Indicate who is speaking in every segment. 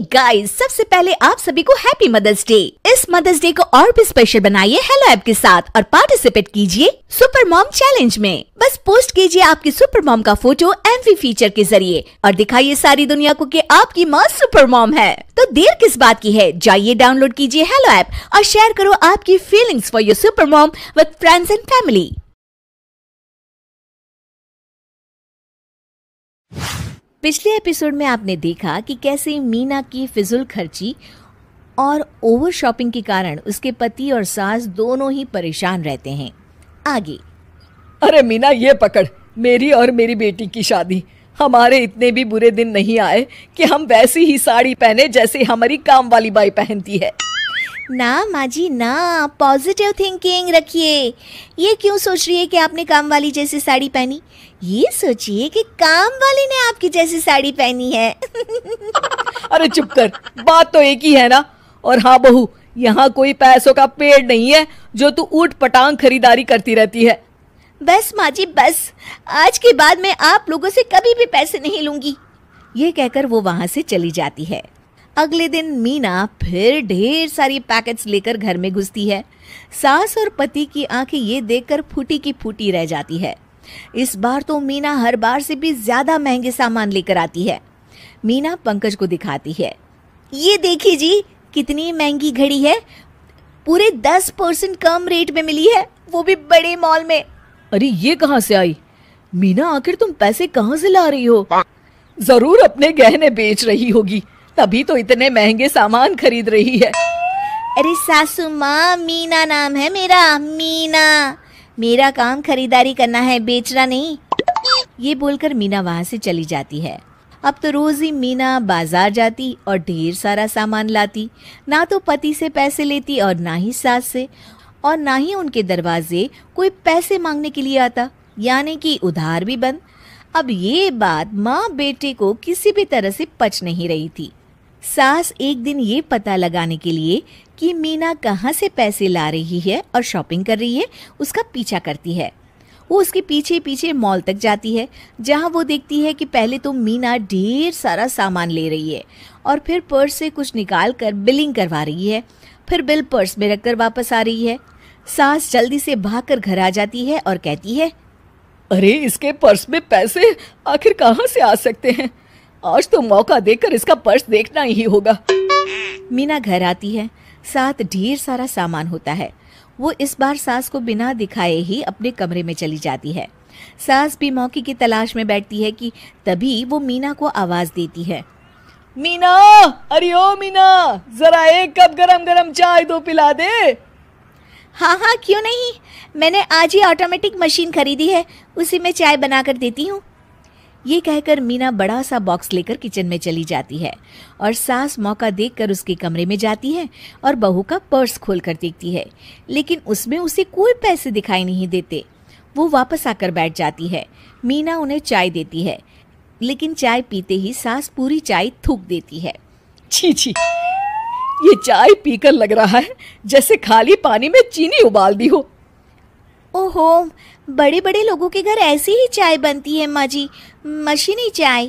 Speaker 1: Guys, सबसे पहले आप सभी को हैप्पी मदर्स डे। इस मदर्स डे को और भी स्पेशल बनाइए हेलो ऐप के साथ और पार्टिसिपेट कीजिए सुपर मॉम चैलेंज में। बस पोस्ट कीजिए आपकी सुपर मॉम का फोटो एमवी फीचर के जरिए और दिखाइए सारी दुनिया को कि आपकी माँ सुपर मॉम है। तो देर किस बात की है, जाइए डाउनलोड कीजिए हेलो ऐप और शेयर करो आपकी feelings for your super mom with friends and family. पिछले एपिसोड में आपने देखा कि कैसे मीना की फिजूल खर्ची और ओवर शॉपिंग के कारण उसके पति और सास दोनों ही परेशान रहते हैं। आगे।
Speaker 2: अरे मीना, ये पकड़, मेरी और मेरी बेटी की शादी। हमारे इतने भी बुरे दिन नहीं आए कि हम वैसी ही साड़ी पहने जैसे हमारी काम वाली बाई पहनती है।
Speaker 1: ना माँ जी ना, पॉजिटिव थिंकिंग रखिए। ये क्यों सोच रही है कि आपने काम वाली जैसी साड़ी पहनी? ये सोचिए कि काम वाली ने आपकी जैसी साड़ी पहनी है।
Speaker 2: अरे चुप कर, बात तो एक ही है ना। और हाँ बहू, यहाँ कोई पैसों का पेड़ नहीं है जो तू ऊट पटांग खरीदारी करती रहती है।
Speaker 1: बस माँ जी बस, आज के बाद मैं आप लोगों से कभी भी पैसे नहीं लूंगी। ये कहकर वो वहां से चली जाती है। अगले दिन मीना फिर ढेर सारी पैकेट्स लेकर घर में घुसती है। सास और पति की आंखें ये देखकर फूटी की फूटी रह जाती है। इस बार तो मीना हर बार से भी ज्यादा महंगे सामान लेकर आती है। मीना पंकज को दिखाती है, ये देखिए जी कितनी महंगी घड़ी है, पूरे 10% कम रेट में मिली है, वो भी बड़े मॉल में।
Speaker 2: अरे ये कहाँ से आई? मीना, आखिर तुम पैसे कहाँ से ला रही हो? जरूर अपने गहने बेच रही होगी, तभी तो इतने महंगे सामान खरीद रही है।
Speaker 1: अरे सासू माँ, मीना नाम है मेरा, मीना। मेरा काम खरीदारी करना है, बेचना नहीं। ये बोलकर मीना वहां से चली जाती है। अब तो रोज ही मीना बाजार जाती और ढेर सारा सामान लाती। ना तो पति से पैसे लेती और ना ही सास से, और ना ही उनके दरवाजे कोई पैसे मांगने के लिए आता, यानी कि उधार भी बंद। अब ये बात माँ बेटे को किसी भी तरह से पच नहीं रही थी। सास एक दिन ये पता लगाने के लिए कि मीना कहाँ से पैसे ला रही है और शॉपिंग कर रही है, उसका पीछा करती है। वो उसके पीछे पीछे मॉल तक जाती है, जहाँ वो देखती है कि पहले तो मीना ढेर सारा सामान ले रही है और फिर पर्स से कुछ निकाल कर बिलिंग करवा रही है, फिर बिल पर्स में रखकर वापस आ रही है। सास जल्दी से भागकर घर आ जाती है और कहती है,
Speaker 2: अरे इसके पर्स में पैसे आखिर कहाँ से आ सकते हैं? आज तो मौका देकर इसका पर्स देखना ही होगा।
Speaker 1: मीना घर आती है, साथ ढेर सारा सामान होता है। वो इस बार सास को बिना दिखाए ही अपने कमरे में चली जाती है। सास भी मौके की तलाश में बैठती है कि तभी वो मीना को आवाज देती है,
Speaker 2: मीना, अरे ओ मीना, जरा एक कप गरम गरम चाय दो, पिला दे।
Speaker 1: हाँ हाँ क्यों नहीं, मैंने आज ही ऑटोमेटिक मशीन खरीदी है, उसी में चाय बनाकर देती हूँ। ये कहकर मीना बड़ा सा बॉक्स लेकर किचन में चली जाती है और सास मौका देखकर उसके कमरे में जाती है और बहू का पर्स खोलकर देखती है, लेकिन उसमें उसे कोई पैसे दिखाई नहीं देते। वो वापस आकर बैठ जाती है। मीना उन्हें चाय देती है, लेकिन चाय पीते ही सास पूरी चाय थूक देती है।
Speaker 2: छी छी, ये चाय पीकर लग रहा है जैसे खाली पानी में चीनी उबाल दी हो।
Speaker 1: ओहो, बड़े बड़े लोगों के घर ऐसी ही चाय बनती है माँ जी, मशीनी चाय।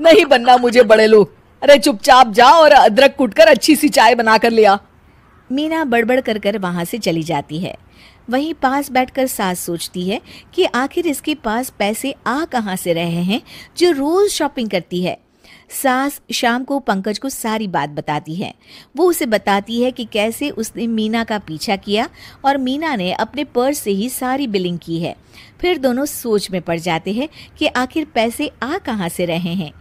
Speaker 2: नहीं बनना मुझे बड़े लोग। अरे चुपचाप जा और अदरक कूटकर अच्छी सी चाय बनाकर ले आ।
Speaker 1: मीना बड़बड़ कर कर वहां से चली जाती है। वहीं पास बैठकर सास सोचती है कि आखिर इसके पास पैसे आ कहाँ से रहे हैं जो रोज शॉपिंग करती है। सास शाम को पंकज को सारी बात बताती है। वो उसे बताती है कि कैसे उसने मीना का पीछा किया और मीना ने अपने पर्स से ही सारी बिलिंग की है। फिर दोनों सोच में पड़ जाते हैं कि आखिर पैसे आ कहाँ से रहे हैं।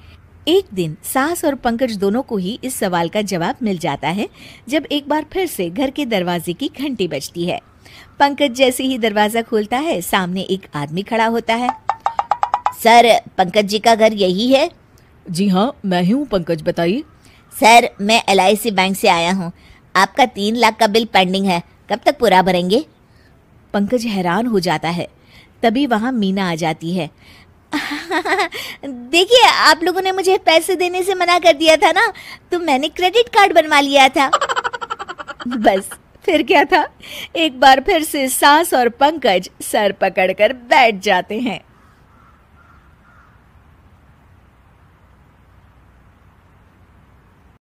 Speaker 1: एक दिन सास और पंकज दोनों को ही इस सवाल का जवाब मिल जाता है जब एक बार फिर से घर के दरवाजे की घंटी बजती है। पंकज जैसे ही दरवाजा खोलता है, सामने एक आदमी खड़ा होता है। सर, पंकज जी का घर यही है?
Speaker 2: जी हाँ, मैं ही हूँ पंकज, बताइए।
Speaker 1: सर, मैं LIC बैंक से आया हूँ, आपका 3 लाख का बिल पेंडिंग है, कब तक पूरा भरेंगे? पंकज हैरान हो जाता है। तभी वहाँ मीना आ जाती है। देखिए, आप लोगों ने मुझे पैसे देने से मना कर दिया था ना, तो मैंने क्रेडिट कार्ड बनवा लिया था। बस फिर क्या था, एक बार फिर से सास और पंकज सर पकड़कर बैठ जाते हैं।